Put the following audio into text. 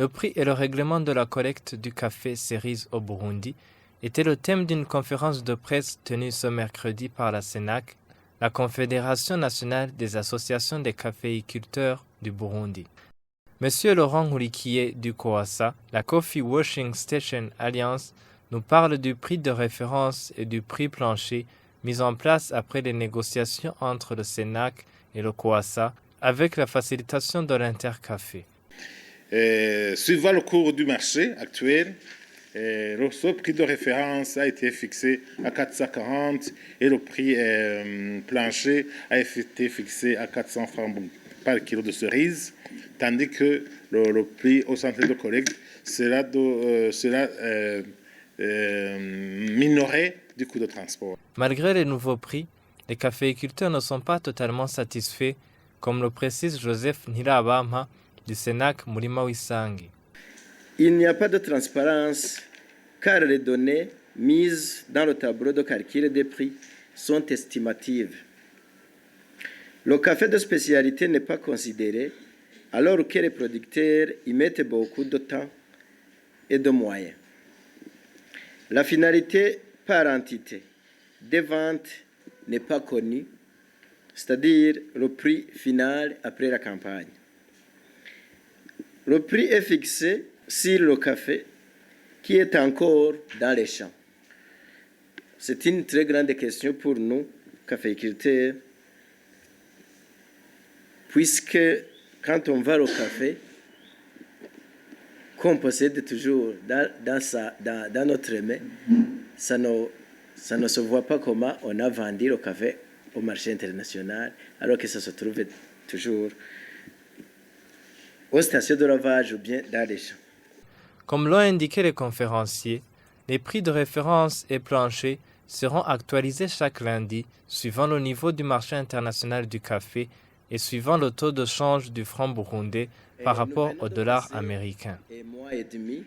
Le prix et le règlement de la collecte du café cerise au Burundi était le thème d'une conférence de presse tenue ce mercredi par la CNAC, la Confédération nationale des associations des caféiculteurs du Burundi. Monsieur Laurent Nkurikiye du COASA, la Coffee Washing Station Alliance, nous parle du prix de référence et du prix plancher mis en place après les négociations entre le CNAC et le COASA avec la facilitation de l'intercafé. Suivant le cours du marché actuel, le prix de référence a été fixé à 440 et le prix plancher a été fixé à 400 francs par kilo de cerises, tandis que le prix au centre de collecte sera minoré du coût de transport. Malgré les nouveaux prix, les caféiculteurs ne sont pas totalement satisfaits, comme le précise Joseph Ntirabampa du CNAC Murima W'isangi. Il n'y a pas de transparence car les données mises dans le tableau de calcul des prix sont estimatives. Le café de spécialité n'est pas considéré alors que les producteurs y mettent beaucoup de temps et de moyens. La finalité par entité des ventes n'est pas connue, c'est-à-dire le prix final après la campagne. Le prix est fixé sur le café qui est encore dans les champs. C'est une très grande question pour nous, caféiculteurs, puisque quand on va au café, qu'on possède toujours dans notre main, ça ne se voit pas comment on a vendu le café au marché international, alors que ça se trouve toujours aux stations de lavage ou bien dans les champs. Comme l'ont indiqué les conférenciers, les prix de référence et plancher seront actualisés chaque lundi suivant le niveau du marché international du café et suivant le taux de change du franc burundais par rapport au dollar américain. Un mois et demi